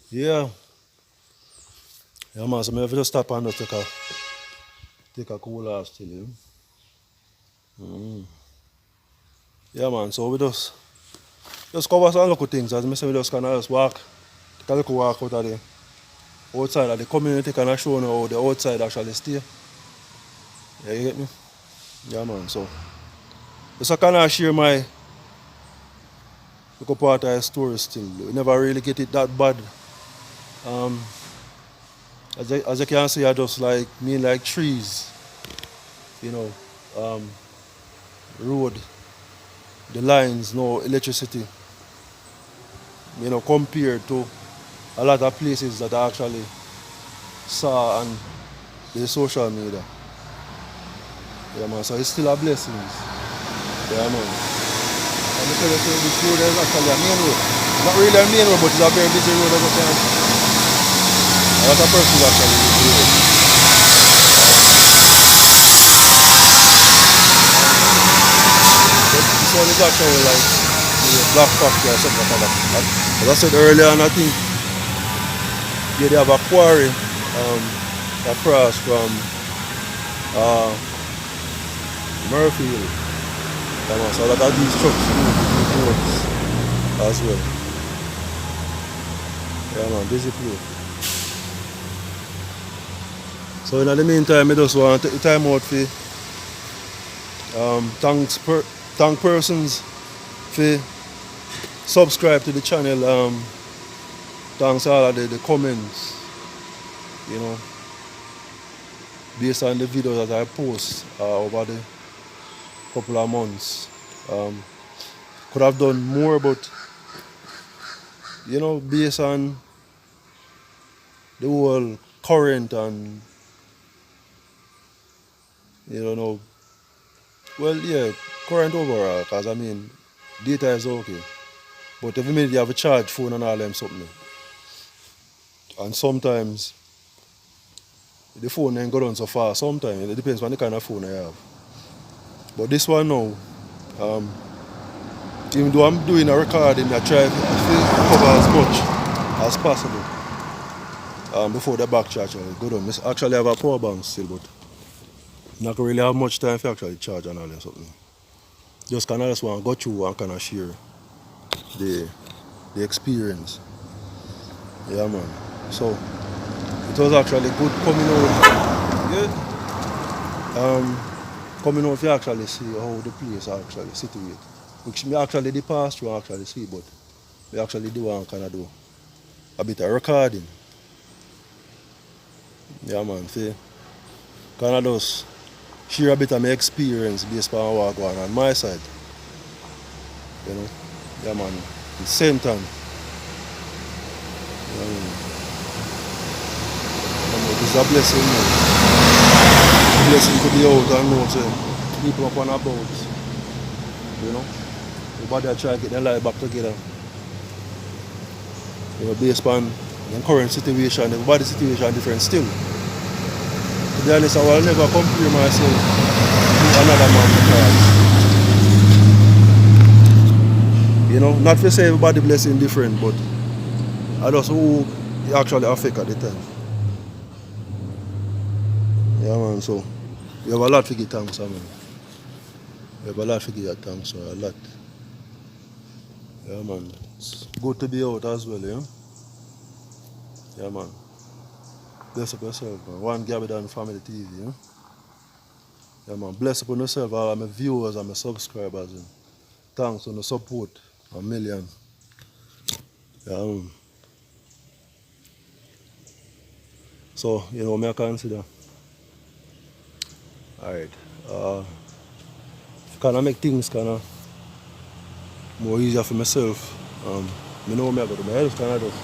Yeah. Yeah, man, so I have to stop and just take a cool ass still, you know? Yeah, man, so we just cover some local things. As I say, we just kind of just walk, take a little walk out of the outside of the community, kind of show how the outside actually stay. Yeah, you get me? Yeah, man, so just I kind of share my little part of the story still. We never really get it that bad. Um, as you can see, I just like me like trees, you know, um, road, the lines, no electricity, you know, compared to a lot of places that I actually saw on the social media. Yeah, man, so it's still a blessing. Yeah, man. And because I say this road is actually a main road. Not really a main road, but it's a very busy road as you can see. A lot of persons actually use the road. But this one is actually like the black factory or something like that. As I said earlier, and I think yeah, they have a quarry across from uh, Murphy Hill. Yeah, man, so a lot of these trucks move roads as well. Yeah, man, busy place. So in the meantime, I just want to take the time out for thank persons for subscribe to the channel. Thanks all of the comments, you know, based on the videos that I post over the couple of months. Could have done more, but you know, based on the whole current and you know, well, yeah, current overall. Cause I mean, data is okay, but every minute you have a charge phone and all them something, and sometimes the phone ain't go down so far. Sometimes it depends on the kind of phone I have. But this one now, um, even though I'm doing a recording, I try to cover as much as possible before the back charge go down. I actually have a power bank still, but not really have much time to actually charge and all that something. Just kind of just want to go through and kind of share the experience. Yeah, man. So it was actually good coming out. Yeah. Coming out to actually see how the place actually situated. Which me actually the past through actually see, but we actually do want kind of do a bit of recording. Yeah, man. See, kind of just share a bit of my experience based on what going on my side. You know, yeah, man. At the same time, you know, this is a blessing, man. A blessing to be out and know say people up and about. You know, everybody are trying to get their life back together. You know, based on the current situation, everybody's situation different still. To be honest, I will never compare myself to another man because, you know, not to say everybody blessing different, but I just who it actually affect at the time. Yeah, man, so we have a lot to give thanks, man. We have a lot to give thanks, a lot. Yeah, man. It's good to be out as well, yeah? Yeah, man. Bless up yourself, man. One Gabby and Family TV, yeah? Yeah, man. Bless up on yourself, all of my viewers and my subscribers. And thanks for the support. A million. Yeah, man. So, you know, me I consider. Alright. Kind of make things kind of more easier for myself. I know me I go to my health kind of just.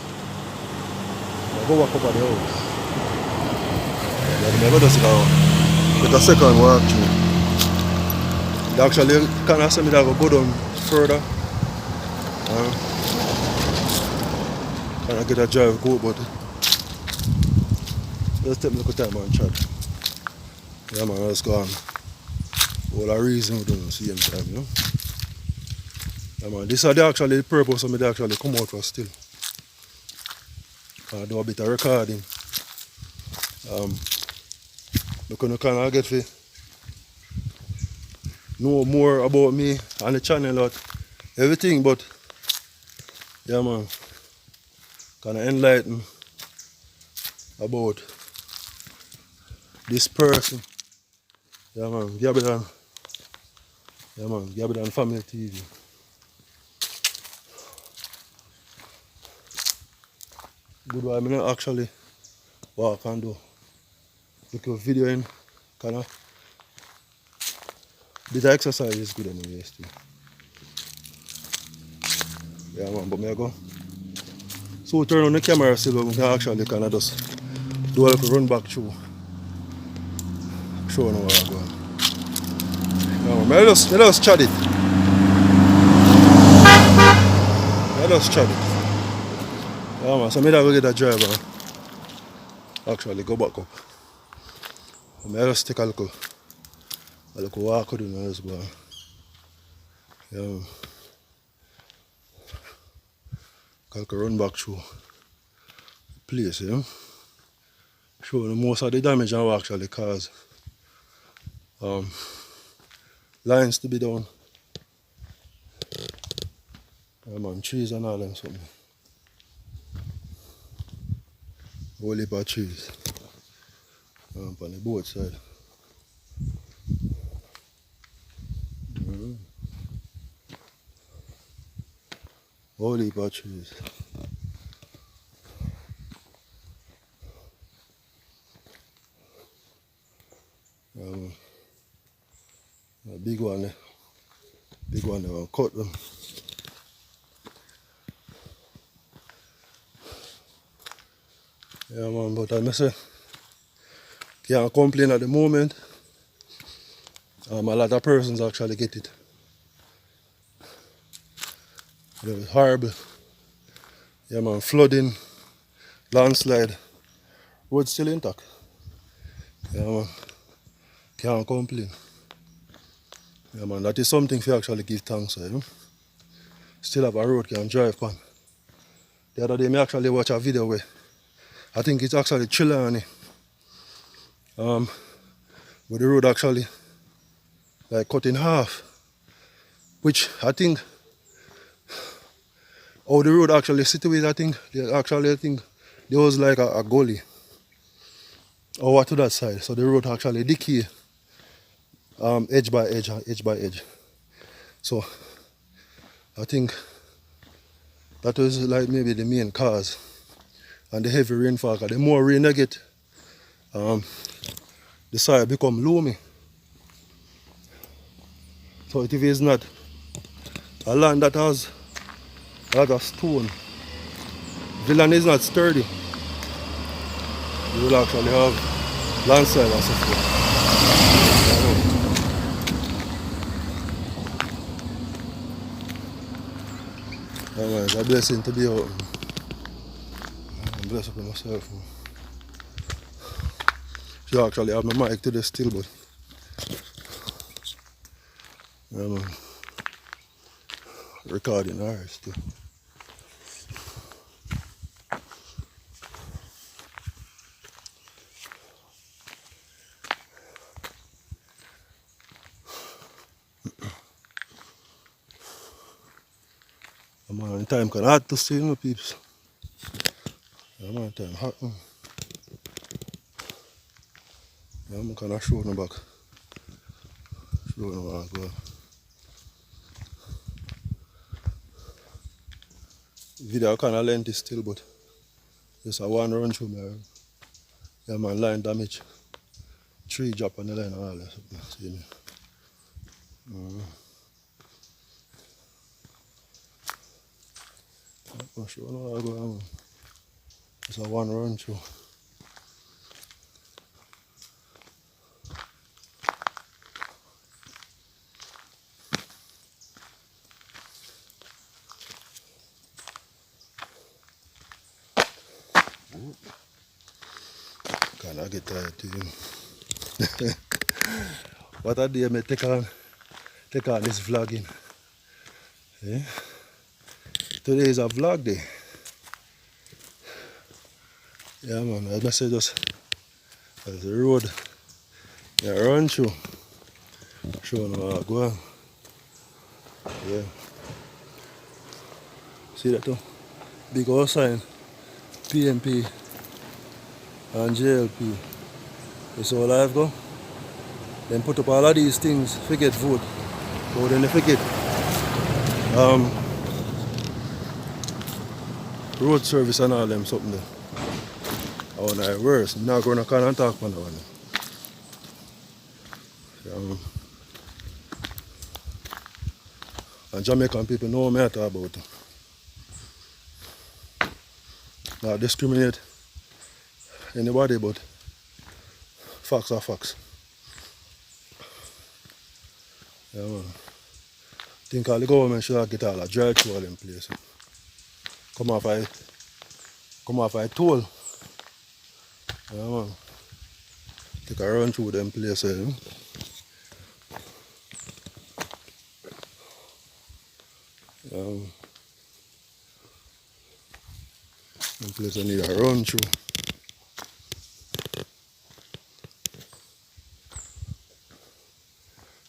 I go walk up at the house. Yeah, I go just get a second walk through. They actually kind of say me that I go down further. Kind of get a drive go, but just take me a little time and chat. Yeah, man, let's go on. All the reason we don't see him time, you know. Yeah, man, this is actually the purpose of me to actually come out for still. do a bit of recording. Because you kind of get to know more about me and the channel or everything, but yeah man, kind of enlighten about this person. Yeah man, Gabidan Family TV. Good while I mean actually walk and do because video in kind of bit of exercise is good anyway still. Yeah man, but I go so turn on the camera so we can actually kind of just do a little run back through. Show you where I go. Yeah, man, let us chat it. Let us chat it. Yeah man, so I go get a driver actually go back up. Let us take a little walk with him and let's go. Yeah man. I can run back through the place, yeah. Show you most of the damage I actually cause. Lines to be done. Yeah man, trees and all them something. Whole heap of trees. On the boat side. Whole heap of trees. A big one, they will cut them. Yeah man, but I must say, can't complain at the moment. A lot of persons actually get it. It was horrible. Yeah man, flooding, landslide, road still intact. Yeah man, can't complain. Yeah man, that is something for actually give thanks for, you know? Still have a road can drive on. The other day I actually watch a video where I think it's actually Chilani. Where the road actually like cut in half. Which I think how the road actually situated, I think there was like a gully over to that side. So the road actually decay edge by edge. So I think that was like maybe the main cause. And the heavy rainfall, the more rain I get, the soil become loamy. So if it is not a land that has a lot of stone, if the land is not sturdy, you will actually have landslide and so forth. It's a blessing to be out. I'm blessed with myself. She actually have my mic today still, but yeah, man. Recording her still. Man, time can hard to see, you know, peeps. Yeah, man, time hot, man. Yeah, I'm kind of showing back. Showing back, go. Video kind of lengthy still, but just a one run through me. Yeah, man, line damage. Tree drop on the line and all that. See me. I'm sure I go on. It's a one run through. Can I get tired too? What a day I take on this vlogging. Yeah? Today is a vlog day. Yeah man, I must say just as the road yeah run through. Show no go on. Yeah. See that too? Big old sign. PMP and JLP. You saw live go? Then put up all of these things, forget vote. But then they forget um, road service and all them something there. Oh no, worse. I'm not going to call and talk for no one. And Jamaican people know what I talk about. Not discriminate anybody, but facts are facts. Yeah, man. Think all the government should get all a drive through all them places. Come off I toll. Yeah, man. Take a run through them places. Them places need a run through.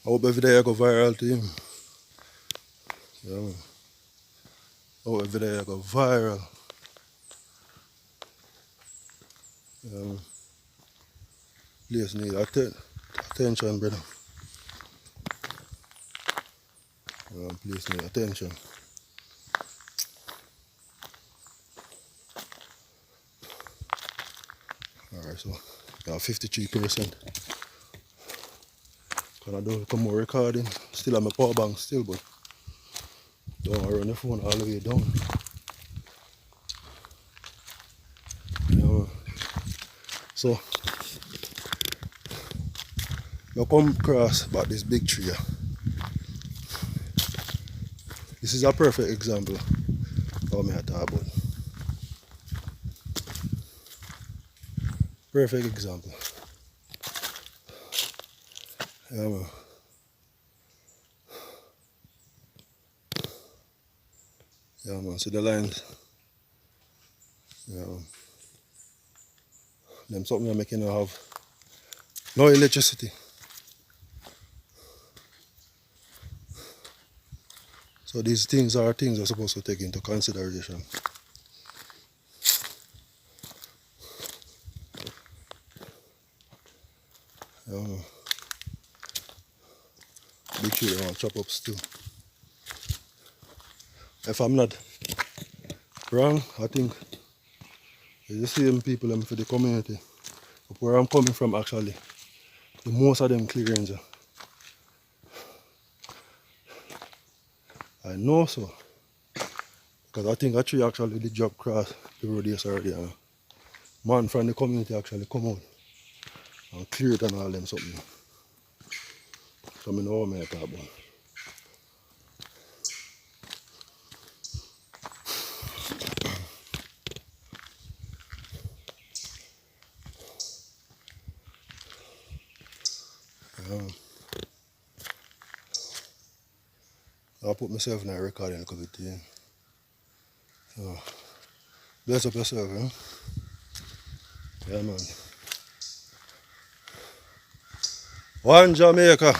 I hope every day I go viral to him. Yeah, man. I hope every day I go viral. Place need attention, brother. Place need attention. Alright, so 53%. Can I do come more recording? Still on my power bank still, but don't run the phone all the way down. So I come across about this big tree here. This is a perfect example of what I talk about. Perfect example. Yeah, man. Yeah, man. See the lines? Yeah. Them something that making you have no electricity. So these things are things you're supposed to take into consideration. Yeah, man. Big tree they want to chop up still. If I'm not wrong, I think it's the same people for the community. But where I'm coming from actually, the most of them clearings. I know so. Because I think a tree actually did drop across the road yesterday. And man from the community actually come out and clear it and all them something. So I know what I talk about. I'll put myself in a recording a bit here. So, bless up yourself, eh? Yeah, man. One Jamaica.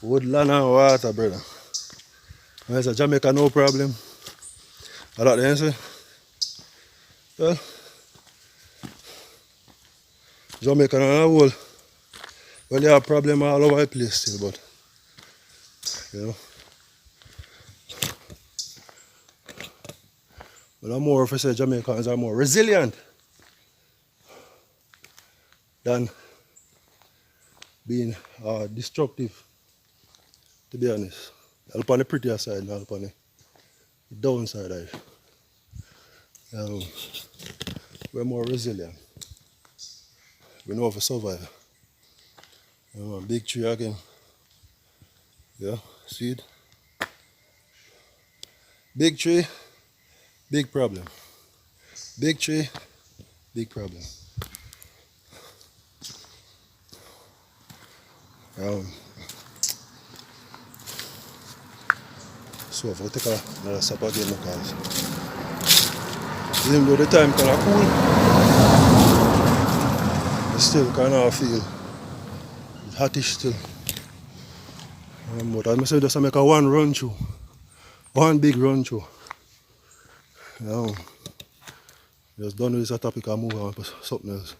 Woodland and water, brother. I say Jamaica, no problem. I like the answer. Well, Jamaica and a whole. Well, you have a problem all over the place still, but you know. But I'm more if I say Jamaicans are more resilient than being destructive, to be honest. Help on the prettier side, not help on the downside of it. We're more resilient. We know how to survive. Big tree again. Yeah, see it? Big tree, big problem. Big tree, big problem. So if I take another step again because Even though the time kinda cool, it still kinda feel hottish still. But I say just make a one run through. One big run through. Yeah. Just done with this topic and move on to something else.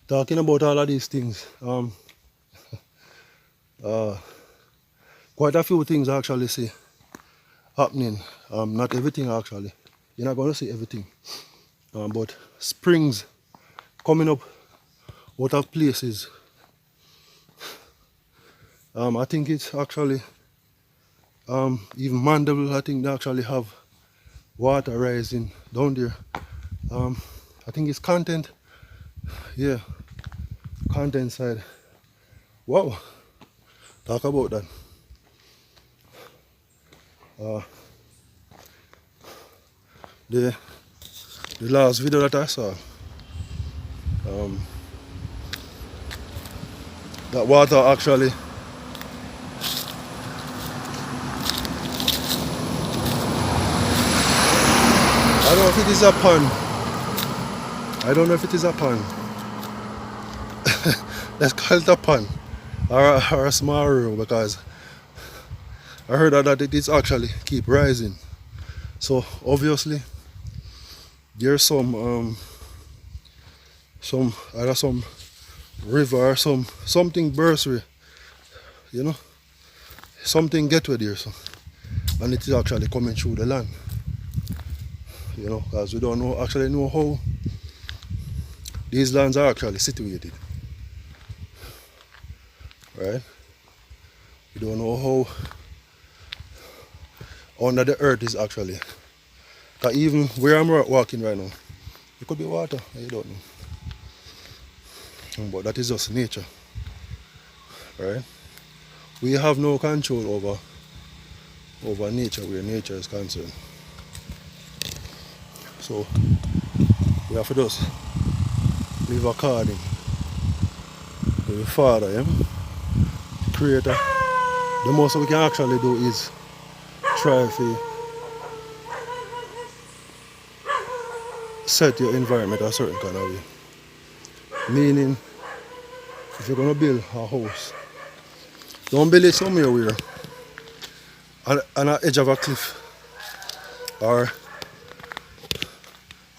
Talking about all of these things, quite a few things actually see happening. Not everything actually. You're not going to see everything. But springs coming up out of places. I think it's actually, even Mandeville, I think they actually have water rising down there. I think it's content. Yeah, content side. Wow, talk about that. The last video that I saw, that water actually I don't know if it is a pond. I don't know if it is a pond. Let's call it a pond or a small river, because I heard that it is actually keep rising. So obviously there's some either some river or something bursary, you know, something getaway there, so, and it is actually coming through the land, you know, because we don't actually know how these lands are actually situated, right? We don't know how under the earth is actually, because even where I'm walking right now, it could be water, you don't know. But that is just nature, right? We have no control over nature where nature is concerned. So we have to just live according to the Father, yeah? Creator. The most we can actually do is try to set your environment a certain kind of way. Meaning, if you're gonna build a house, don't build it somewhere where on the edge of a cliff or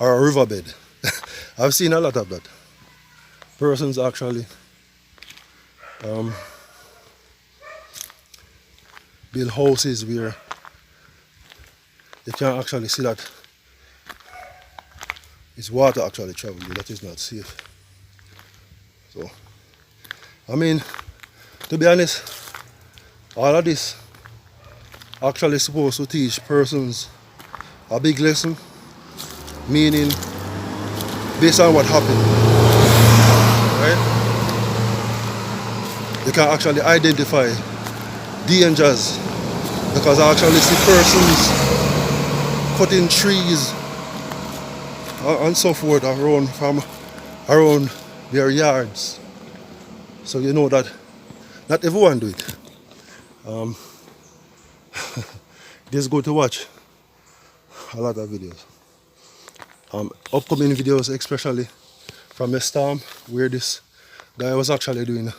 a riverbed. I've seen a lot of that. Persons actually build houses where you can actually see that it's water actually traveling. That is not safe. So, I mean, to be honest, all of this actually supposed to teach persons a big lesson, meaning based on what happened, right? You can actually identify dangers, because I actually see persons cutting trees and so forth around their yards. So you know that not everyone do it. Just go to watch a lot of videos. Upcoming videos, especially from a storm, where this guy was actually doing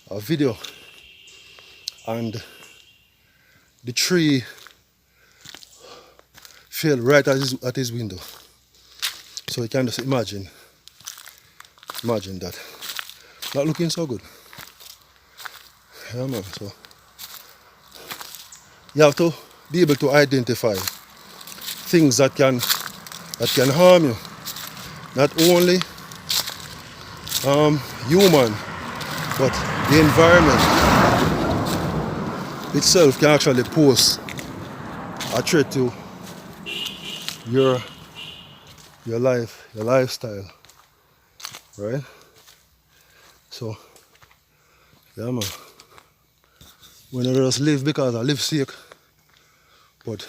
a video and the tree fell right at his window. So you can just imagine that. Not looking so good. Yeah, man. So you have to be able to identify things that can harm you. Not only human, but the environment itself can actually pose a threat to your life, your lifestyle, right? So, yeah, man. We don't just live because I live sake, but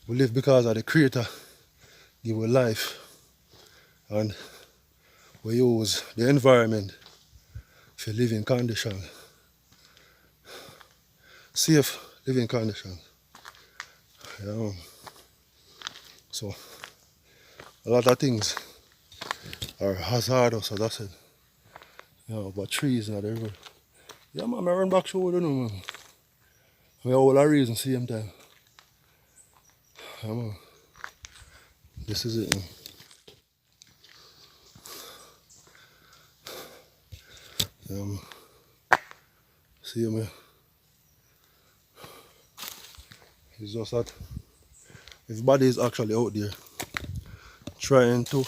we live because of the Creator give us life, and we use the environment for living conditions, safe living conditions. Yeah. So a lot of things are hazardous, as I said. But trees not everywhere. Yeah, man, I run back show, you know, man. We have all a reason same time. Yeah, man. This is it, man. See you, man. It's just that everybody is actually out there trying to,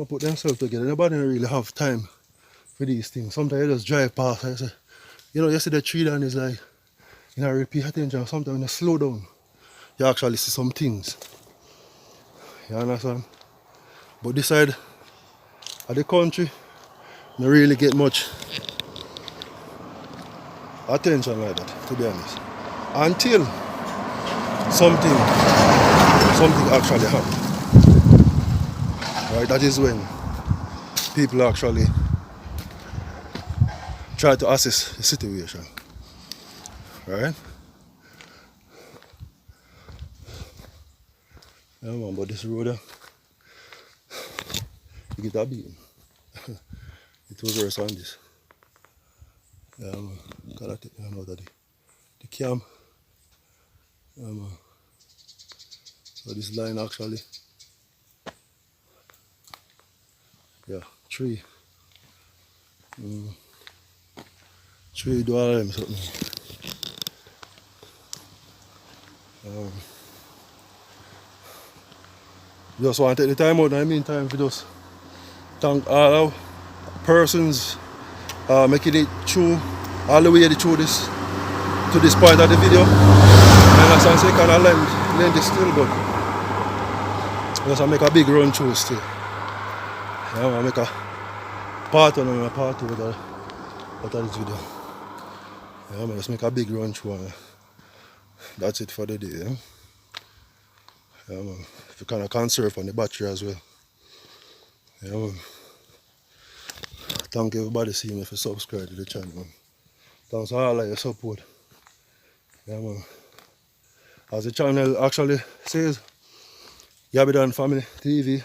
put themselves together. Nobody really have time for these things. Sometimes you just drive past and say, you see the tree down is like, really pay attention. Sometimes when you slow down, you actually see some things. You understand? But this side of the country, you don't really get much attention like that, to be honest. Until something actually happens. Right? That is when people actually try to assess the situation. Right? Yeah, man, but this road, you get a beating. It was worse on this. Yeah, man. Gotta take me out of the cam. Yeah, man. So this line actually, tree. Tree do all of them something. Just want to take the time out in the meantime to just thank all our persons making it through all the way through this to this point of the video. And as I say, kind of lend this still, but just I make a big run through still. I make a part one and a part two of this video. I just make a big run through and that's it for the day. If you kind of conserve on the battery as well. Thank everybody seeing me for subscribe to the channel. Man. Thanks for all of your support. As the channel actually says, Yabidon Family TV.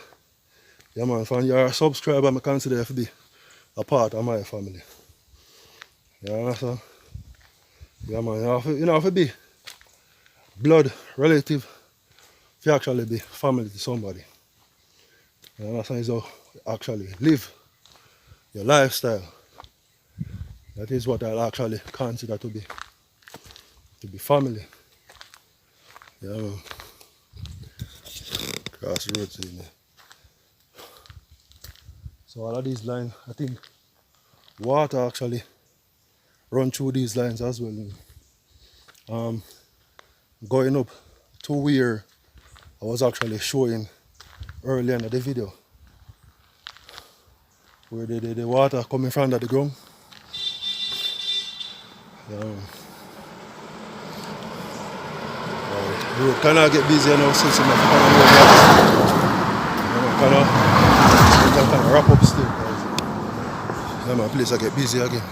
If you're a subscriber, I consider you to be a part of my family. You understand? You have to be blood relative if you actually be family to somebody. You understand? It's how you actually live your lifestyle. That is what I actually consider to be family. Cross the road in there. So all of these lines, I think water actually run through these lines as well. Going up to where I was actually showing earlier in the video, where the water coming from the ground. The road kind of get busy now, so some kind of wrap up still. My place I get busy again.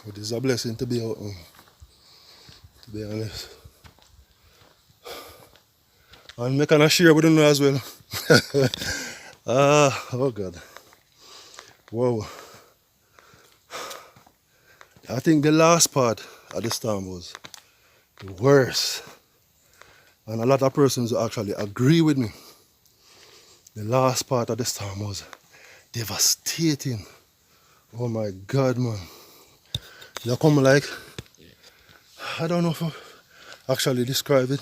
But it's a blessing to be out, to be honest. And I can share with you as well. Oh God. Wow. I think the last part of the storm was the worst. And a lot of persons actually agree with me. The last part of the storm was devastating. Oh my God, man. They come like, I don't know if I actually describe it.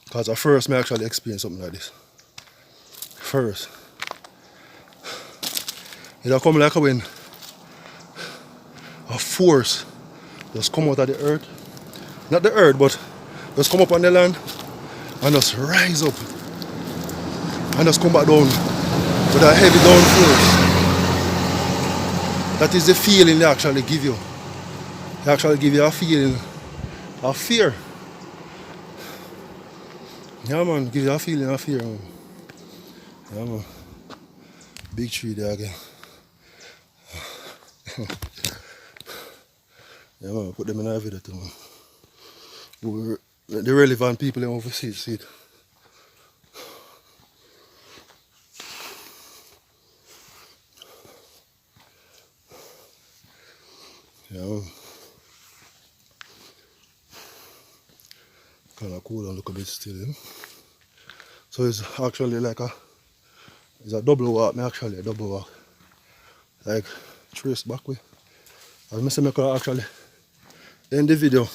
Because at first I actually experienced something like this. First. It'll come like when a force just come out of the earth. Not the earth, but just come up on the land and just rise up. And just come back down with a heavy down force. That is the feeling they actually give you. It actually give you a feeling of fear. Yeah, man, give you a feeling of fear, man. Yeah, man. Big tree there again. Yeah, man, put them in our video too, man. The relevant people in overseas see it. Yeah, man. Kind of cool and look a bit still, you know? So it's actually like it's a double walk, actually a double walk. Like trace back way. As I say, I could actually end the video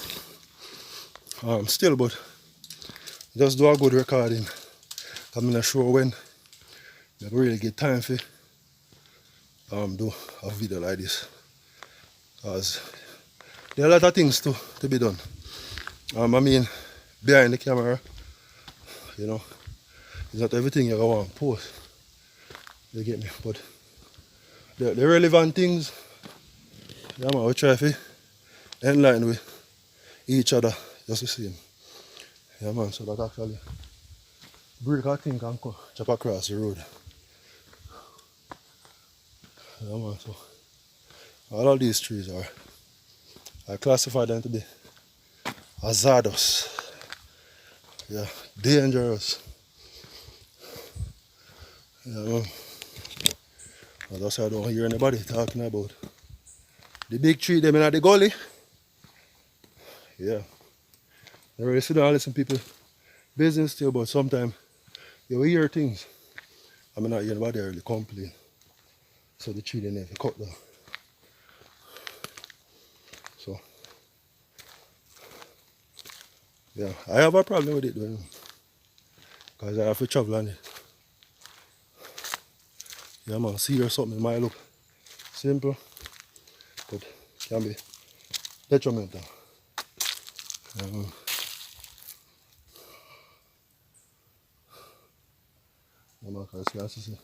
still, but just do a good recording. I'm not sure when I really get time for do a video like this. Because there are a lot of things to be done. I mean, behind the camera, you know, it's not everything you want to post. You get me? But the relevant things, yeah, man, we try to enlighten with each other just the same. Yeah, man, so that actually break a thing and chop across the road. Yeah, man, so all of these trees I classify them to be hazardous. Yeah, dangerous. Yeah, man. That's why I don't hear anybody talking about the big tree them in the gully. Yeah. I really sit down and listen to people business still, but sometimes you will hear things. I mean, not hear anybody really complain. So the tree they never cut down. So yeah, I have a problem with it though, because I have to travel on it. Yeah, man, see or something, it might look simple, but can be detrimental. Yeah, man, because see,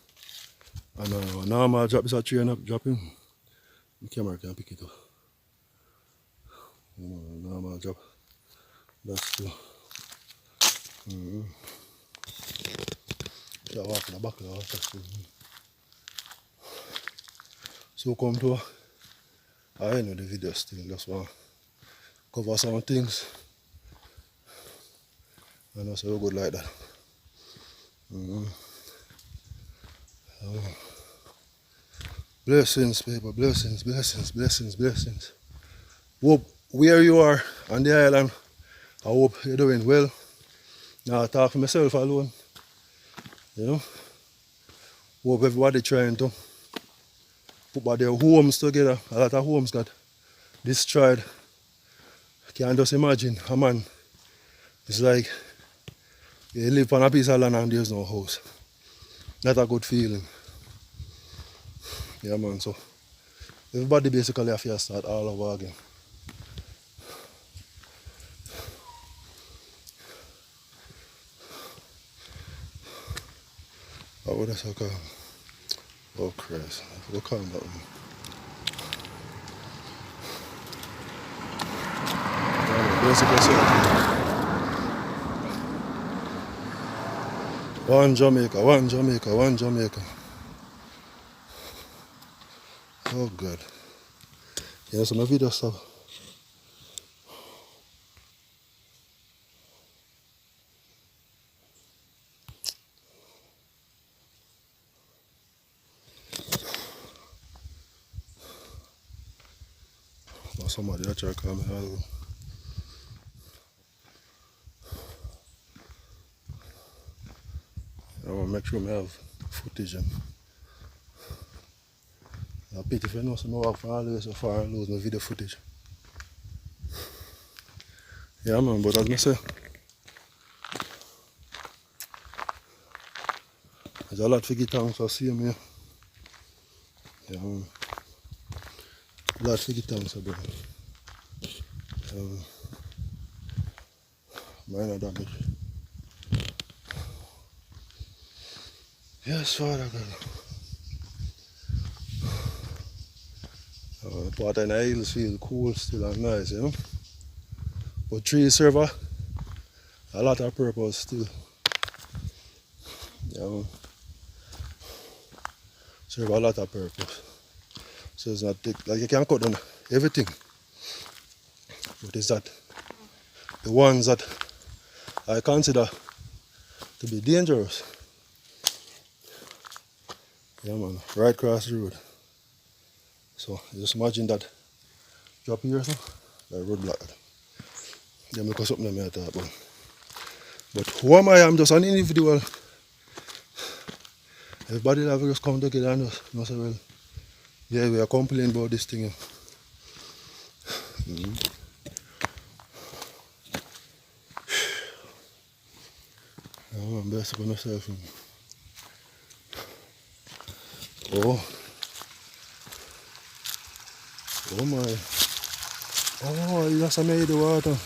and now I drop this tree and up, dropping, the camera can pick it up. Now I drop, that's too. Yeah, walk in the back of the house. So come to I end of the video still, just want to cover some things. And also good like that. Blessings, people, blessings, blessings, blessings, blessings. Hope where you are on the island, I hope you're doing well. Now I talk for myself alone. You know? Hope everybody trying to put back their homes together. A lot of homes got destroyed. Can't just imagine a man. It's like you live on a piece of land and there's no house. Not a good feeling. Yeah, man, so everybody basically have to start all over again. Oh, what is that called? Oh, Christ. We'll calm down. Basically, one Jamaica, one Jamaica, one Jamaica. Oh, God. Yeah, so my video stop. Somebody that try to call me. I want to make sure I have footage. And I pity if I know some more for always so far and lose my video footage. Yeah, man, but as I say, there's a lot to get thanks for seeing me. Yeah, man. A lot to get thanks for, bro. Minor damage. Yes, Father God. Part in the hills feel cool still and nice, you know. But trees serve a lot of purpose still. You know. Serve a lot of purpose. So it's not like you can cut down everything. But it's that the ones that I consider to be dangerous. Yeah man, right across the road. So just imagine that drop here, so that road block. Then make something that I talk about. But who am I? I'm just an individual. Everybody have just come together and just say, well, yeah, we are complaining about this thing. I'm best for myself. Oh my. Oh, that's made the water.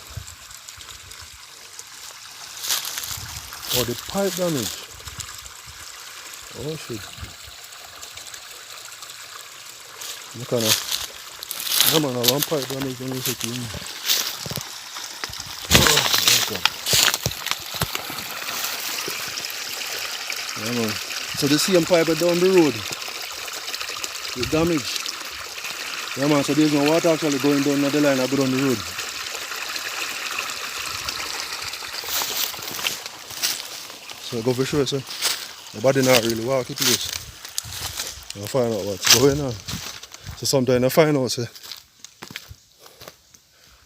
Oh, the pipe damage. Oh shit. Look at that. Yeah man, a long pipe damage when you take in. Oh, okay. Yeah man. So the same pipe down the road, the damage. Yeah man, so there's no water actually going down the line, I go down the road. So I go for sure, sir. Nobody not really walk it place. I find out what's going on. So sometimes I find out, say,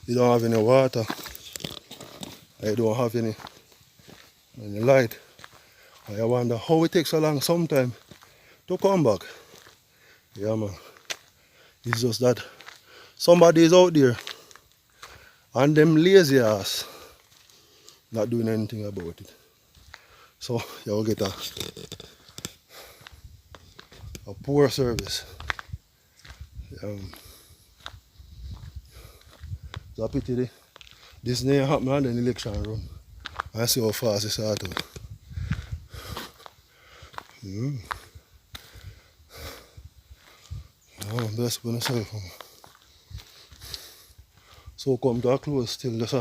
you don't have any water, or you don't have any light. I wonder how it takes so long sometimes to come back. Yeah man. It's just that somebody is out there and them lazy ass not doing anything about it. So you'll get a poor service. It's a pity this never happen on the election run. I see how fast it's out of. I'm best for myself. So come to a close still. Just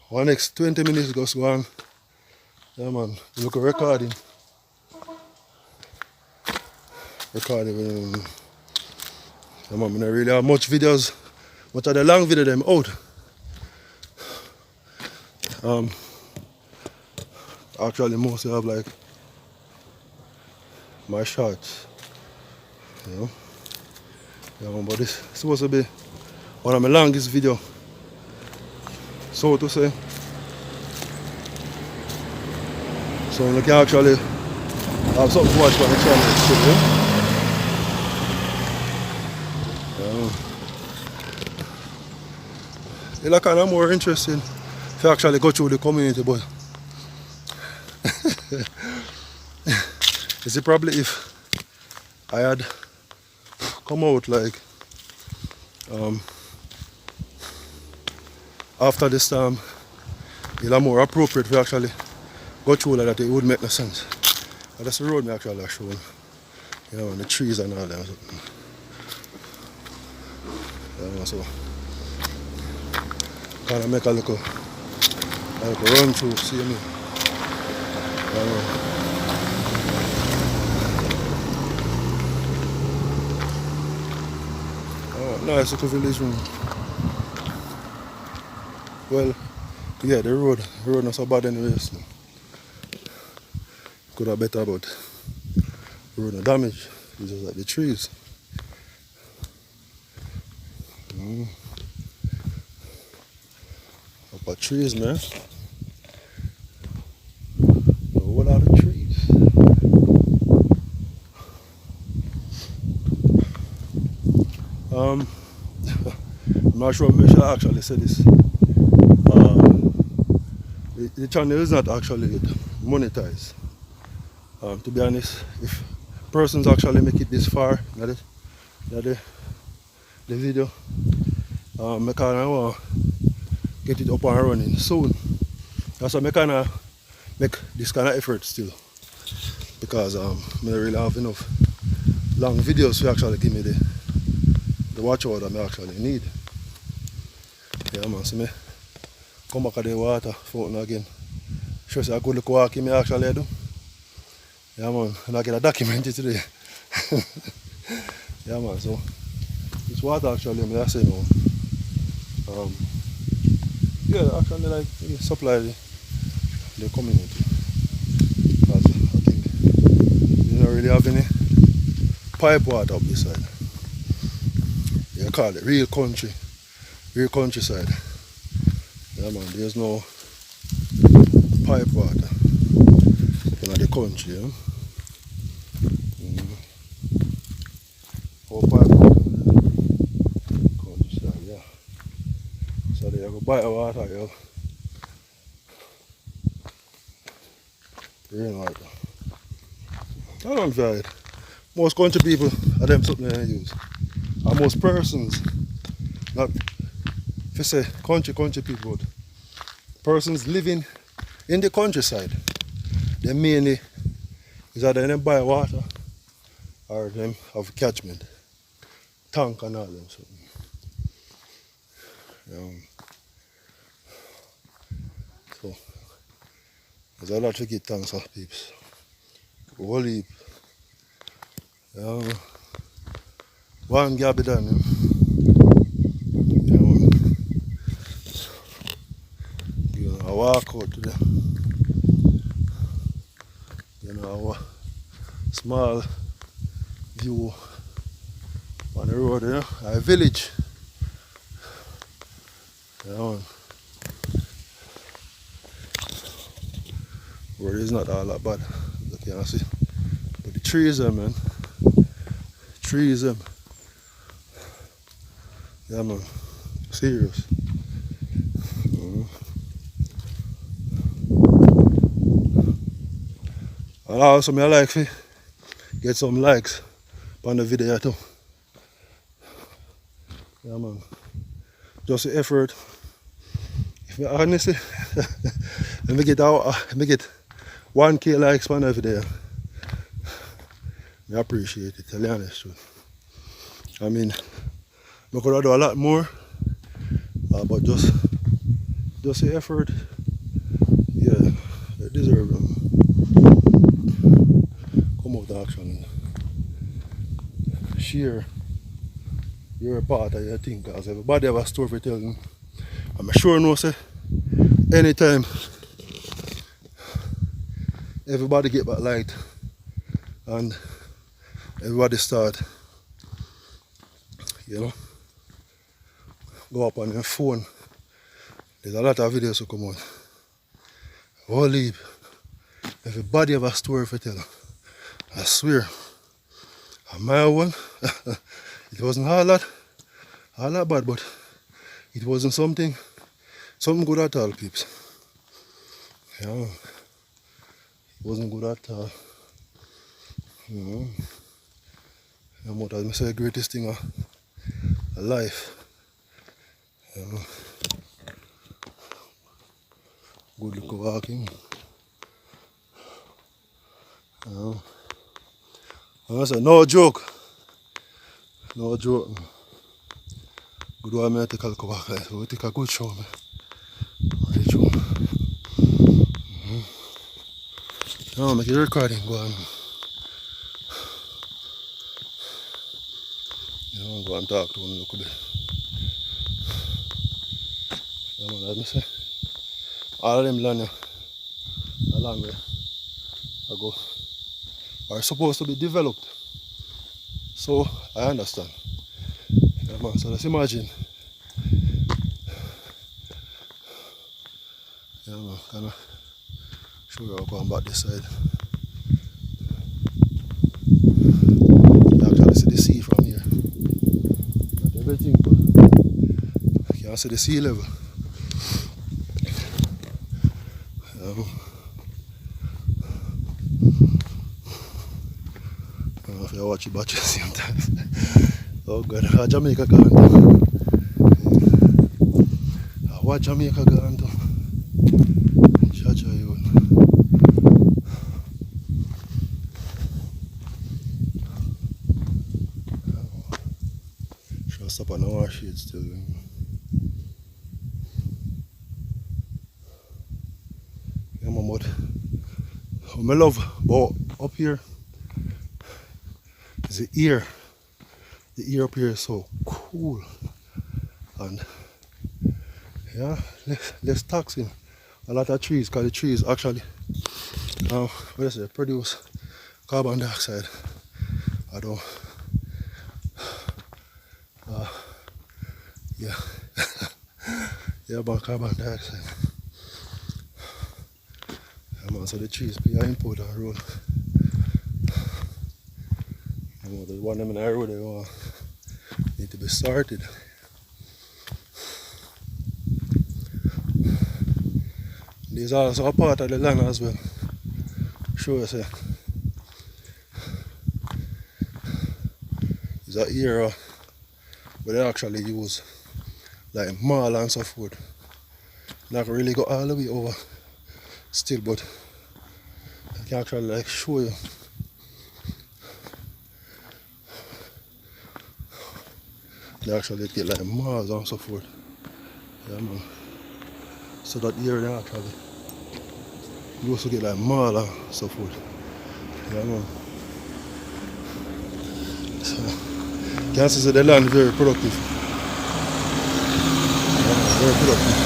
one next 20 minutes goes on. Yeah man, look at recording. Recording. Yeah man, I don't really have much videos. Much of the long video them out. Actually mostly have like my shots. You know? Yeah man, but this is supposed to be one of my longest video. So to say. So you can actually have something to watch on the channel too, yeah? It's kind of more interesting if you actually go through the community, but it's probably if I had come out like after the storm, it's more appropriate to actually go through like that. It would make no sense. And that's the road me actually showing, you know, and the trees and all that. So kind of make a little run through, see me. Nice little village room. Well, yeah, the road not so bad anyways. Could have better, but the road no damage. It's just like the trees. Up at trees, man. A whole lot of trees. I'm not sure if I should actually say this. The channel is not actually monetized. To be honest, if persons actually make it this far, the video, I kind of want to get it up and running soon. That's why I kind of make this kind of effort still, because I don't really have enough long videos to actually give me the watch out that I actually need. Yeah man, see me come back at the water fountain again. Sure say a good look walking me actually do. Yeah man, and I get a documentary today. Yeah man, so this water actually me I say now. Yeah, actually like supply the community. Because I think we don't really have any pipe water up this side. You call it real countryside. Yeah man, there's no pipe water in the country, yeah? Or pipe water countryside, yeah. So there you go, buy water, yeah. Rainwater. I don't know it. Most country people are them something they use. And most persons, not if you say country people, but persons living in the countryside, they mainly is either them buy water or them have catchment, tank and all them something. So there's a lot to give thanks for peeps. Whole heap. One job be done. I walk out today. Our small view on the road, our village. Road is not all that bad, you can see. But the trees there, man. Trees them. Yeah man. Serious. And also I like to get some likes on the video too. Yeah man. Just the effort. If I honestly let me get 1K likes on the video. I appreciate it, tell you honest truth. I mean, I could have done a lot more, but just the effort, yeah, they deserve them. Come out to action and share your part of your thing, because everybody have a story to tell them. I'm sure no say anytime everybody get back light and everybody start, go up on their phone. There's a lot of videos to come out. Whole heap. Everybody have a story to tell. I swear. And my one, it wasn't all that bad, but it wasn't something good at all, peeps. Yeah. It wasn't good at all. But I say the greatest thing of life. Good look walking. I say no joke. No joke. Good one I take a look back like so we take a good show, man. Now make it recording go on. Go and talk to one look there. Let me say. All of them land a long way ago are supposed to be developed. So I understand. Yeah, man, so let's imagine. Yeah man, kinda show you how going back this side. You actually see the sea from here. Not everything, but you can see the sea level. I don't know if you watch it back at the same time. Oh God, how Jamaica gone to? How Jamaica gone to? Chacha you. Just Stop on our shade still. Yeah, man, but what I love about up here is the air. The air up here is so cool. And yeah, less toxin. A lot of trees, because the trees actually produce carbon dioxide. I don't yeah. Yeah, about carbon dioxide. Yeah, man, so the trees play an important role. You know, the one of them in the road they need to be sorted. There's also a part of the land as well. Sure, say it's an area where they actually use like mall and so forth. Not really go all the way over still, but I can actually like show you. They actually get like malls and so forth. Yeah, man. So that area they actually used to get like mall and so forth. Yeah, man. So you can see the land very productive. Yeah, very productive.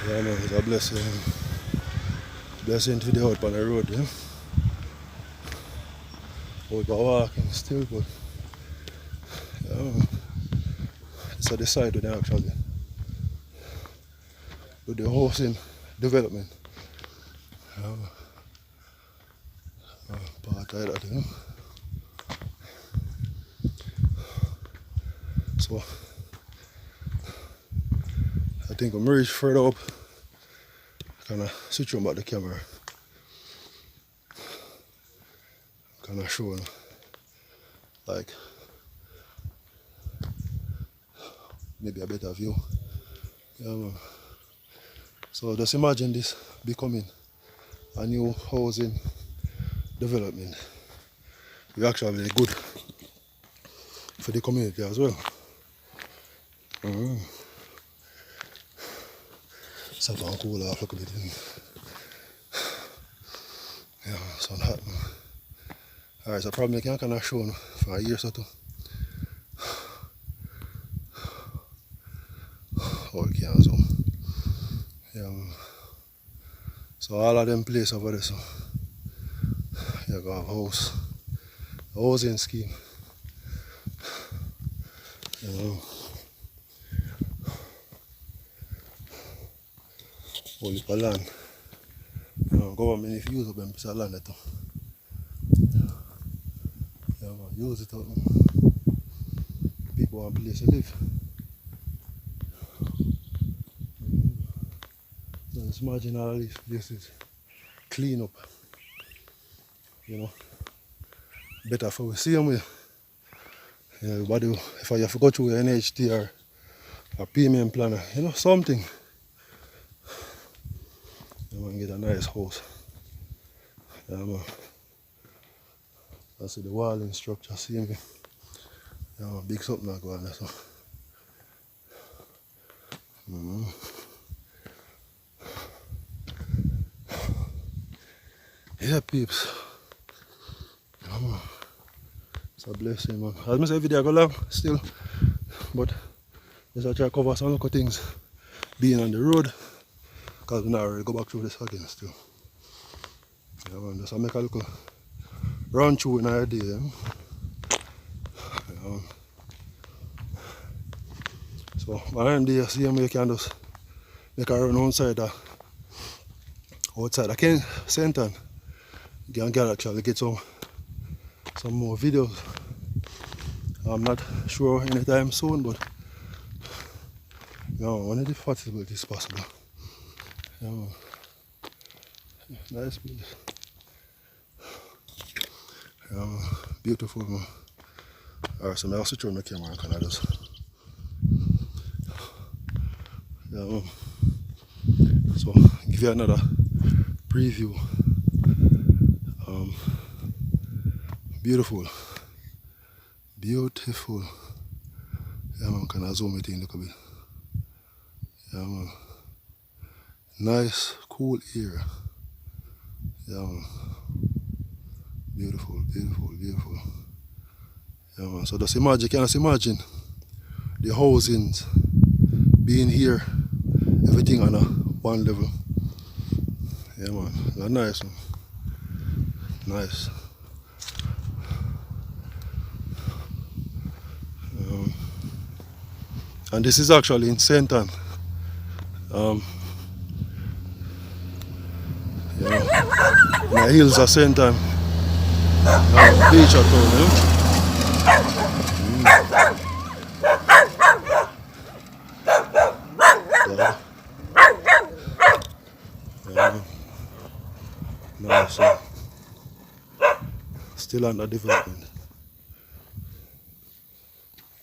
Yeah, man, it's a blessing to the out on the road, yeah. Out by walking still, but yeah, man. It's at the side where they actually do the housing development. Part of that, you know. So I think I'm reach further up. Kinda switch on back the camera. Kinda show like maybe a better view. Yeah, man. So just imagine this becoming a new housing development. It's actually good for the community as well. Stop and cool off, look a bit. Yeah, sun hot, man. Alright, so probably I can't kind of show for a year or two. Or you can zoom. Yeah, man. So all of them places over there, so you got a house, a housing scheme. You know. Only for land. You know, government if you use up them piece of land too. Yeah, man, use it up. People want a place to live. So just imagine all these places clean up. You know. Better for we see them with. You know, everybody, if I have to go through an NHT or a payment planner, you know, something. You want to get a nice house. Yeah, man. I see the walling structure, see me. Yeah, man, big something like that. So. Yeah, peeps. Yeah, man. It's a blessing, man. As I say, every day I go long still, but just I try to cover some local things being on the road, because we not really go back through this again still. Yeah, man, just I make a little run through in our day. Yeah, man. So by the end of the day, see you can just make a run outside the Ken Center. You can actually get some more videos. I'm not sure anytime soon, but you know, when it is possible, it is possible. You know, nice place. You know, beautiful, man. Alright, so now I'll switch on the camera and kind of just Yeah, so give you another preview. Beautiful, beautiful. Yeah, man, can I zoom it in a little bit? Yeah, man. Nice, cool air. Yeah, man. Beautiful, beautiful, beautiful. Yeah, man. So just imagine, can you imagine the housings being here, everything on a one level. Yeah, man. That's nice, man. Nice. And this is actually in St. Ann. Yeah, in the hills of St. Ann. Beach at town, you know? Yeah. Yeah. Nice. Still under development.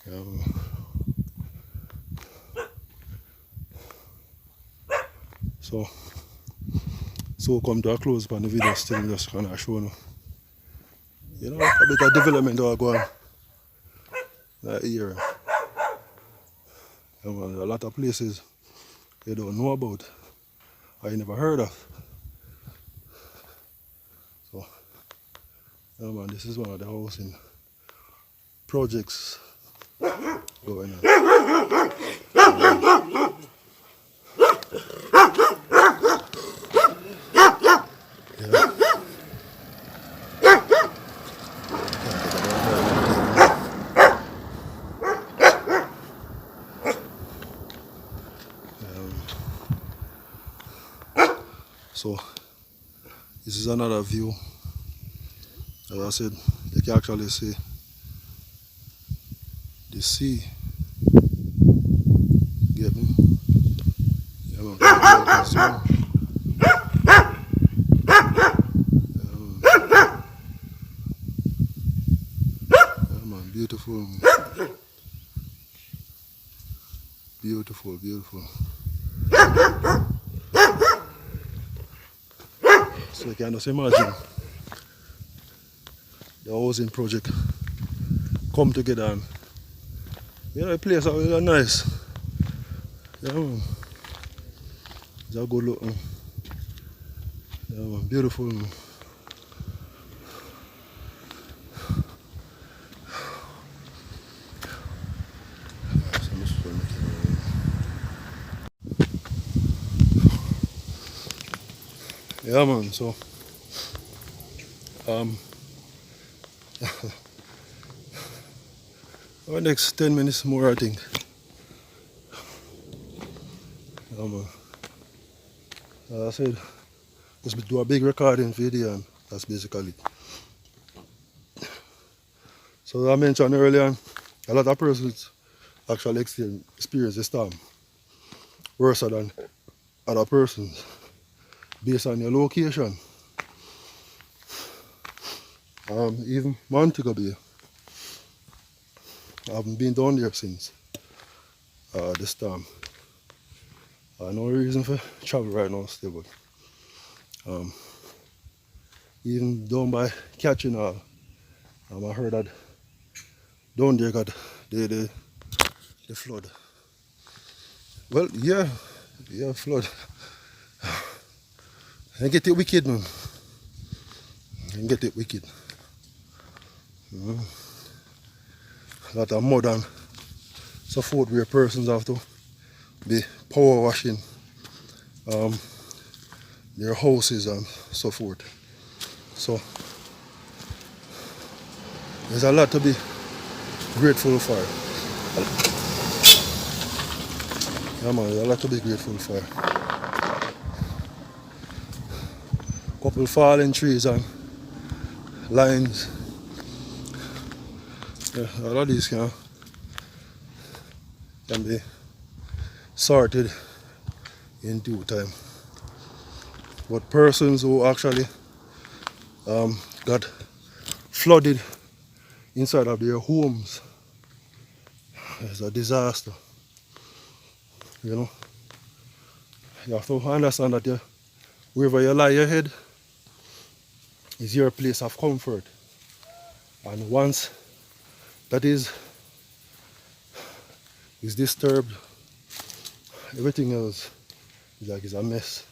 Yeah. So come to a close on the video, still just kind of showing you know, a bit of development that go on that area. Yeah, man, a lot of places you don't know about, or you never heard of. So, yeah, man, this is one of the housing projects going on. So this is another view. As I said, you can actually see the sea. Get me? Yeah, man, yeah, man, beautiful, beautiful, beautiful. So you can just imagine the housing project come together and you know the place are really nice. Yeah, man. It's a good look. Man. Yeah, man. Beautiful. Man. Yeah, man. So our next 10 minutes more, I think. Yeah, man. As I said, let's do a big recording video, and that's basically it. So as I mentioned earlier, a lot of persons actually experience the storm worse than other persons based on your location. Even Montego Bay, I haven't been down there since the storm. No reason for travel right now still, but even down by catching all, I heard that down there got the flood. Well, yeah, flood. And get it wicked, man. And get it wicked. A lot of mud and so forth where persons have to be power washing their houses and so forth. So there's a lot to be grateful for. Yeah, man, there's a lot to be grateful for. Couple fallen trees and lines. Yeah, all of these can be sorted in due time. But persons who actually got flooded inside of their homes, it's a disaster, you know. You have to understand that wherever you lie your head is your place of comfort. And once that is disturbed, everything else is like it's a mess.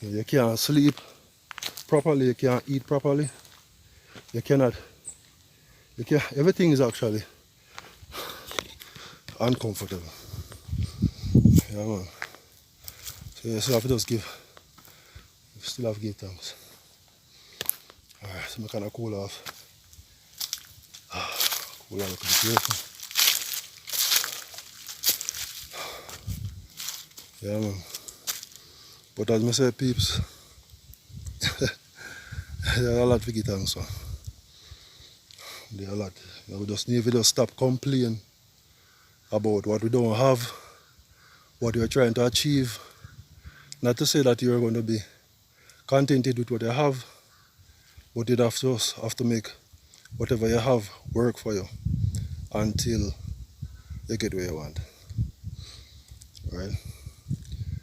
You can't sleep properly, you can't eat properly, you cannot, everything is actually uncomfortable. Yeah, man. So you still have to just still have to give thanks. Alright, so I'm kind of cool off. Cool off, look at the beautiful. Yeah, man. But as I say, peeps, there are a lot to give thanks for. There are a lot. We just need to just stop complaining about what we don't have, what you're trying to achieve. Not to say that you're going to be contented with what you have, but you'd have to make whatever you have work for you until you get where you want. Right?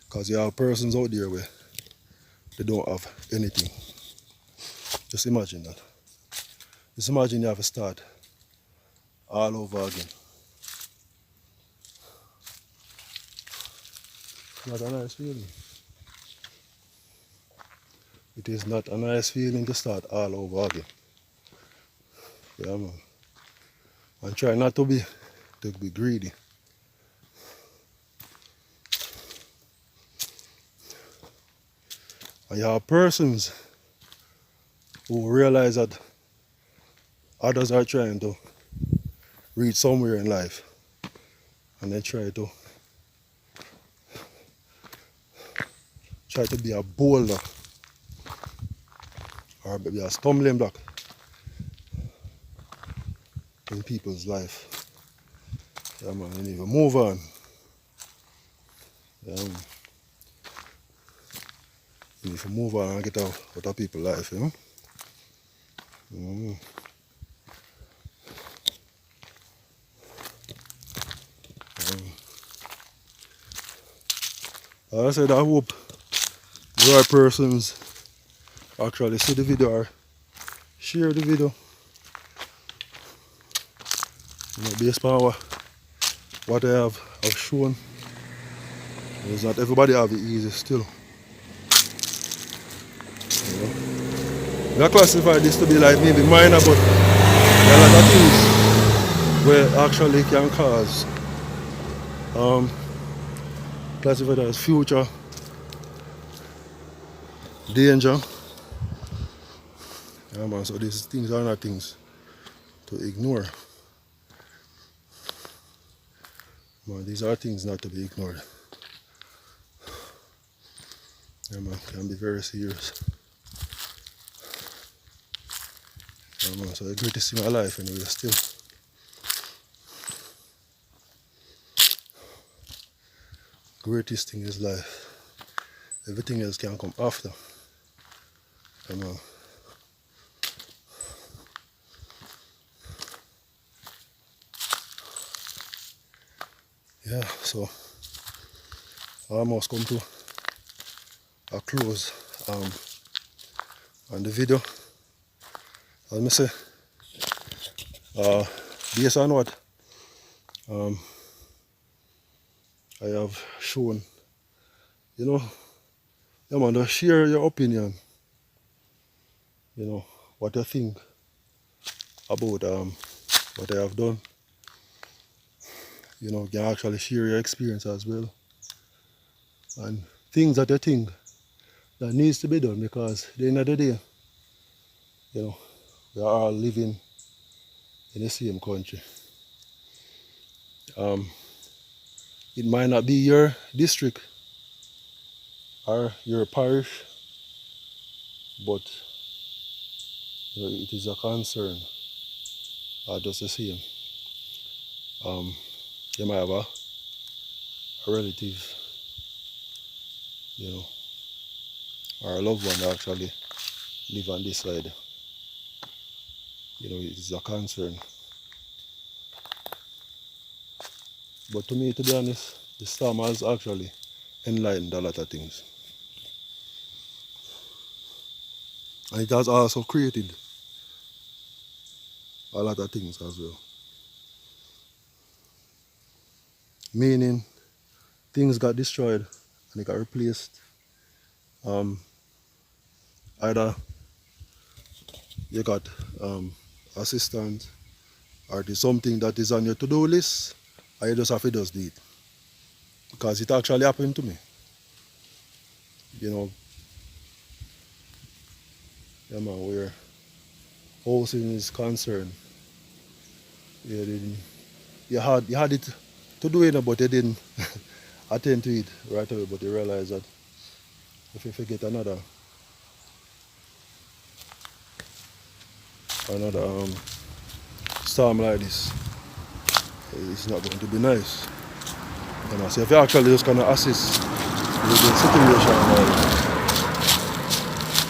Because you have persons out there where they don't have anything. Just imagine that. Just imagine you have to start all over again. Not a nice feeling. It is not a nice feeling to start all over again. Yeah, man. And try not to be greedy. And you have persons who realize that others are trying to reach somewhere in life, and they try to be a boulder or be a stumbling block in people's life. Yeah, man, you need to move on. Yeah, man. You need to move on and get out of people's life, you know? As I said, I hope the right persons actually see the video or share the video. You know, based on what I have shown. It's not everybody have it easy still. You know? I classify this to be like maybe minor, but there are a lot of things where actually can cause classified as future danger. Yeah, man, so these things are not things to ignore. Man, these are things not to be ignored. Yeah, man, can be very serious. Yeah, man, so the greatest thing in my life anyway still. Greatest thing is life. Everything else can come after. Yeah, man. Yeah, so I almost come to a close on the video. As I say, based on what I have shown, you know, yeah, man, just share your opinion, you know, what you think about what I have done. You know, you can actually share your experience as well, and things that you think that needs to be done, because at the end of the day, you know, we are all living in the same country. It might not be your district or your parish, but you know, it is a concern. Just the same. You might have a relative, you know, or a loved one that actually live on this side. You know, it is a concern. But to me, to be honest, the storm has actually enlightened a lot of things. And it has also created a lot of things as well. Meaning things got destroyed and they got replaced. Either you got assistant or it is something that is on your to-do list, or you just have to just do it. Because it actually happened to me. You know, yeah man, where housing is concerned, you had it to do it, but you didn't attend to it right away, but you realize that if you forget another storm like this, it's not going to be nice. You know, so if you actually just gonna assist with the situation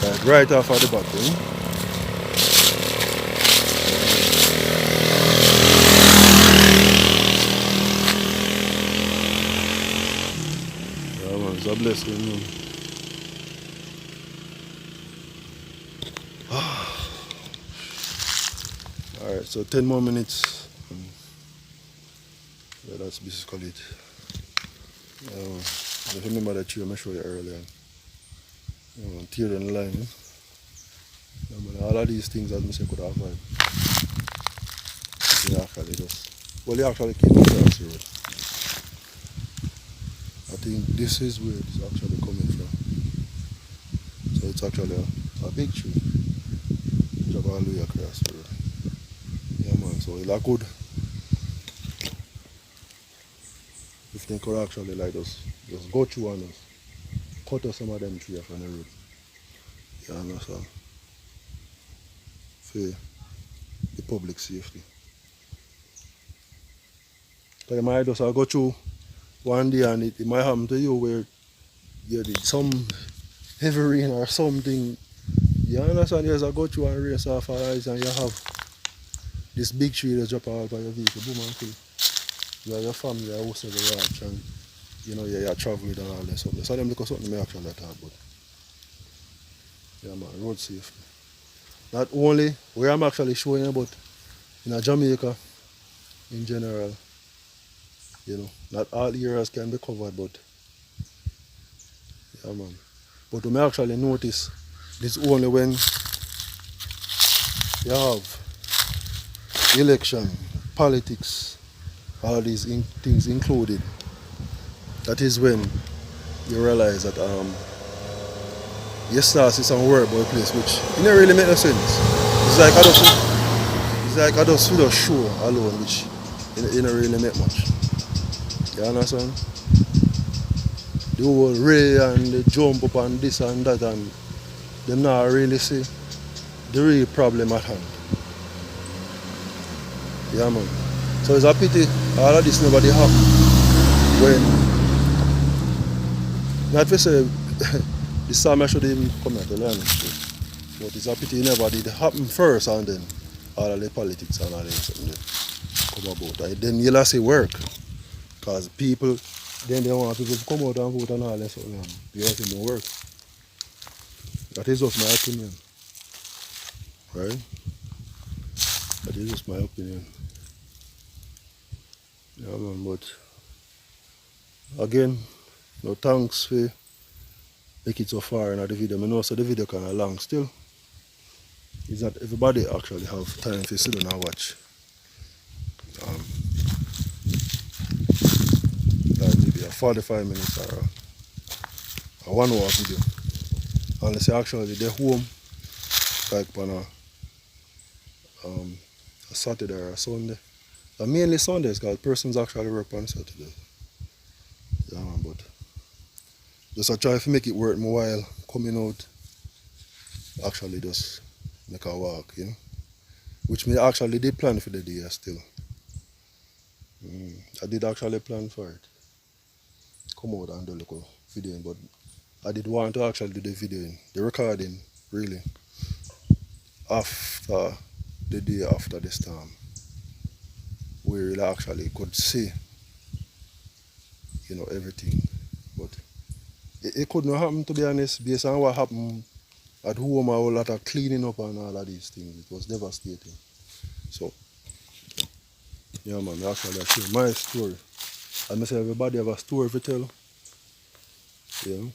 like right off of the bat, yeah man, it's a blessing, man. Alright, so 10 more minutes. Yeah, that's basically it. Just remember that tree I showed you earlier. Tear down the line. Yeah, man, all of these things that I could avoid. You actually you actually came across the road. I think this is where it's actually coming from. So it's actually a big tree. Drop all the way across the road. Yeah man, so it's good if they could actually like just go through and just cut off some of them trees from the road. You understand? For the public safety. Because you might just go through one day and it might happen to you where you did some heavy rain or something. You understand? You just go through and race off our eyes and you have this big tree that drop out by your vehicle, boom and kill. You have your family, you host the watch and you're traveling and all that stuff. So them look at something I actually talk about. Yeah man, road safety. Not only where I'm actually showing you, but in Jamaica in general, not all areas can be covered, but yeah man. But we actually notice this only when you have election, politics, all these things included. That is when you realize that you start to see some work about a place which it don't really make no sense. I just feel a show alone which it don't really make much. You understand? The whole ray and the jump up and this and that and them not really see the real problem at hand. Yeah man. So it's a pity all of this nobody happen when not to say the summer should even come at the land. But it's a pity it never did happen first and then all of the politics and all that something come about. And then you'll see work. Because people then they want people to come out and vote and all that something. You have to work. That is just my opinion. Right? That is just my opinion. Yeah man, but again, no thanks for make it so far in the video. I know so the video kinda long still. Is that everybody actually have time to sit down and watch. Like maybe a 45 minutes or a 1 hour video. Unless you actually they're home like on a Saturday or a Sunday. And mainly Sundays because persons actually work on Saturday. Yeah man, but just I try to make it worth my while coming out actually just make a walk, Which me actually did plan for the day still. I did actually plan for it. Come out and do a little videoing, but I did want to actually do the videoing, the recording really after the day after the storm. We really actually could see everything. But it couldn't happen, to be honest, based on what happened at home, a whole lot of cleaning up and all of these things. It was devastating. So, yeah, man, actually, I share my story. And I say everybody have a story to tell. You know,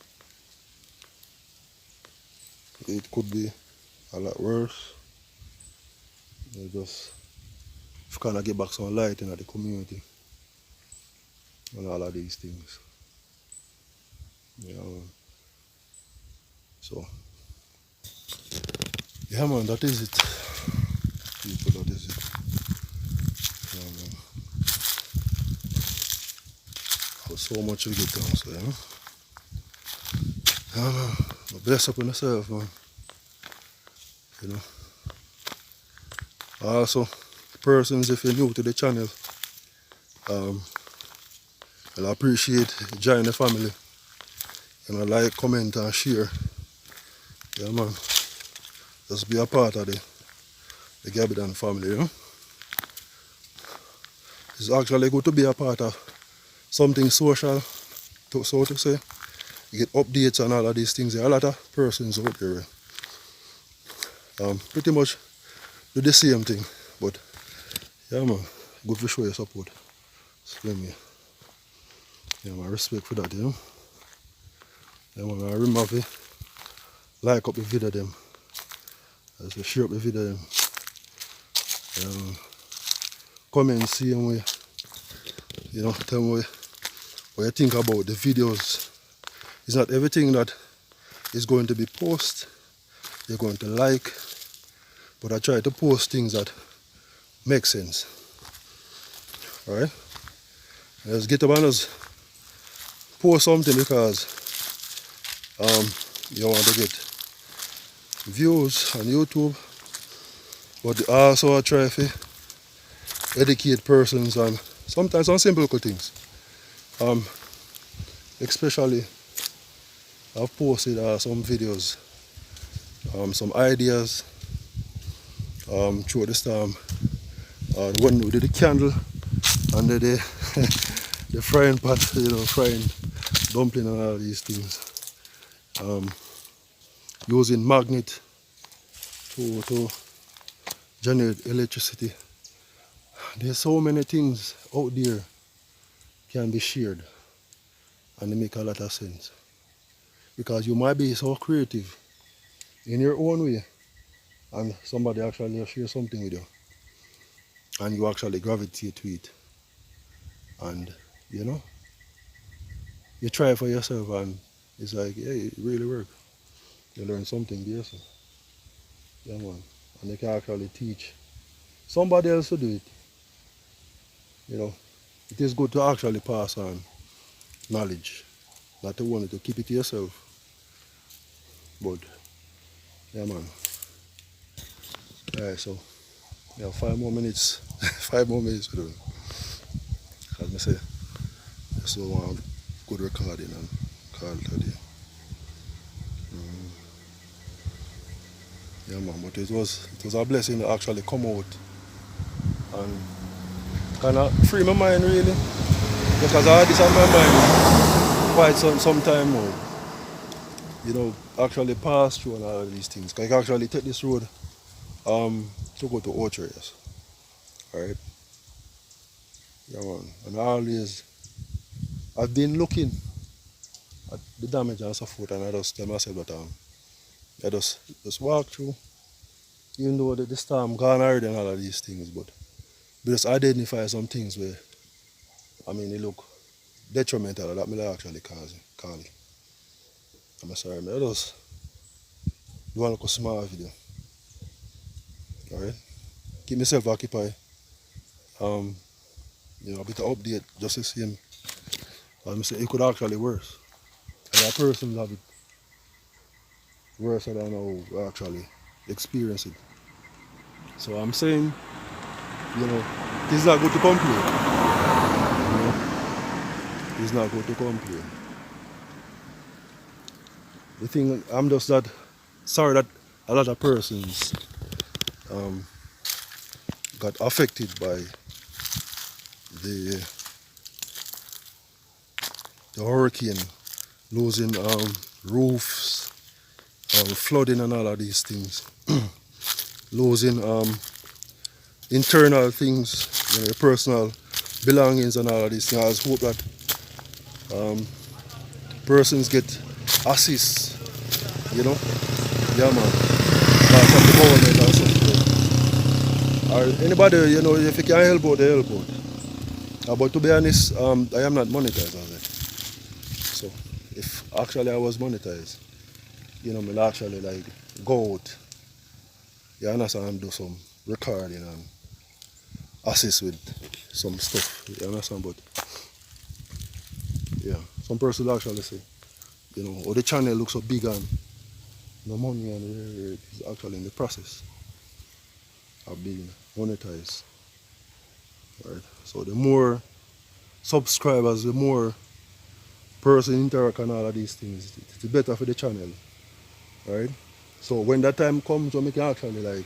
it could be a lot worse. You just kind of get back some light in the community and all of these things. You know, so yeah, man, that is it. People, that is it. Yeah, man. So much to get down, so yeah. Yeah, man. Bless up on yourself, man. You know. Also, persons, if you're new to the channel, I'll appreciate joining the family. You know, like, comment, and share. Yeah, man. Just be a part of the Gabidan family, you know. It's actually good to be a part of something social, so to say. You get updates and all of these things. There are a lot of persons out there pretty much do the same thing. But yeah, man, good to show your support. Explain me. Yeah, man, respect for that, you know. Yeah, man, I remember to like up the video them. As we share up the video them. Comment same way. You know, tell me what you think about the videos. It's not everything that is going to be posted, you're going to like, but I try to post things that make sense. Alright? Let's get up and just post something because you want to get views on YouTube, but also I try to educate persons on sometimes on simple things. Especially I've posted some videos, some ideas through this time. The one we did the candle and the the frying pot, you know, frying dumpling and all these things. Using magnet to generate electricity. There's so many things out there can be shared and they make a lot of sense. Because you might be so creative in your own way and somebody actually share something with you and you actually gravitate to it. And you know, you try for yourself and it's like, hey, it really works. You learn something by yourself. Yeah, man. And you can actually teach somebody else to do it. You know, it is good to actually pass on knowledge, not to want to keep it to yourself. But yeah, man. Alright, so yeah, 5 more minutes. 5 more minutes to do. As I say, so good recording and call today. Yeah, man. But it was a blessing to actually come out and kind of free my mind really, because I had this on my mind quite some time now. You know, actually pass through and all of these things. Cause I can actually take this road to go to Orchards. Alright? Yeah, man. And I've been looking at the damage and so forth, and I just tell myself that I just walk through, even though the storm gone already and all of these things, but just identify some things where, I mean, they look detrimental that me actually call it. I'm sorry, I just do a small video. Alright? Keep myself occupied. You know, a bit of update just to see him. I'm saying it could actually worse. And that person have it worse than how actually experience it. So I'm saying, you know, it's not good to complain. You know? It's not good to complain. The thing, I'm just that sorry that a lot of persons got affected by the hurricane losing roofs, flooding and all of these things, losing internal things, your personal belongings and all of these things. I just hope that persons get assists, yeah man, from the government or something. Or anybody, if you can help out, they help out. But to be honest, I am not monetized as it. So if actually I was monetized, I'll actually like go out, you understand, and do some recording and assist with some stuff, you understand? But yeah, some person actually say, oh, the channel looks so big and no money, and it's actually in the process of being monetized. Right? So the more subscribers, the more person interact and all of these things, it's better for the channel. Right? So when that time comes when we can actually like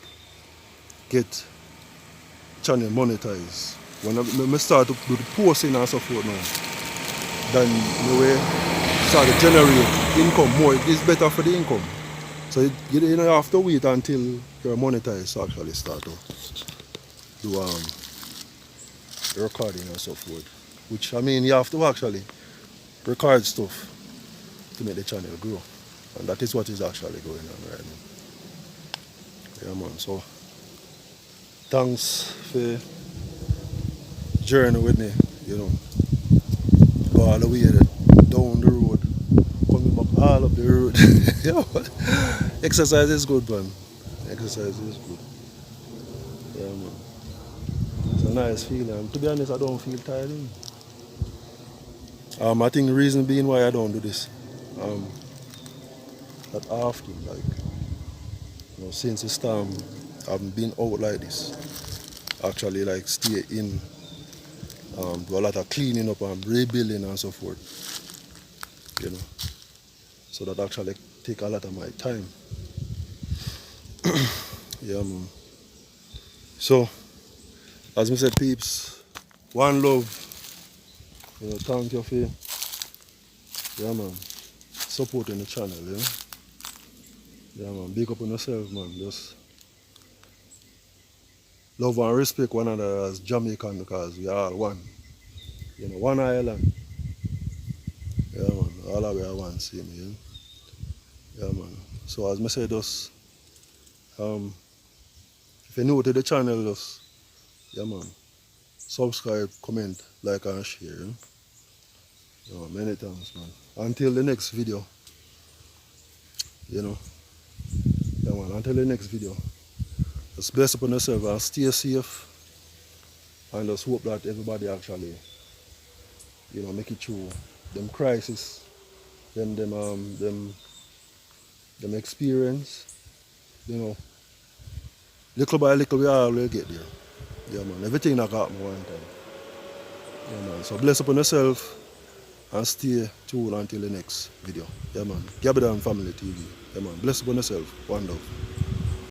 get channel monetized, when I start to do the posting and so forth now, then the way start to generate income more, it's better for the income. So you don't have to wait until you're monetized to actually start to do recording and so forth. Which I mean you have to actually record stuff to make the channel grow. And that is what is actually going on right now. Yeah man, so thanks for journey with me, Go all the way down the road, coming back all up the road. Exercise is good, man. Exercise is good. Yeah man. It's a nice feeling. To be honest, I don't feel tired. I think the reason being why I don't do this that often, like, since the storm, I haven't been out like this. Actually, like, stay in, do a lot of cleaning up and rebuilding and so forth, So that actually take a lot of my time. Yeah, man. So, as I said, peeps, one love, thank you for, yeah, man, supporting the channel, Yeah, man, big up on yourself, man. Just love and respect one another as Jamaican because we are all one. One island. Yeah, man. All of we are one same, Yeah, man. So as I said, just if you're new to the channel, just yeah, man, subscribe, comment, like, and share. Many thanks, man. Until the next video, Yeah, man. Until the next video, just bless upon yourself and stay safe, and just hope that everybody actually, make it through them crisis, them experience, little by little we all will get there. Yeah, man. Everything that got me one time. Yeah, man. So bless upon yourself and stay tuned until the next video. Yeah, man. Gabby Family TV. Yeah, man. Bless upon yourself. One love.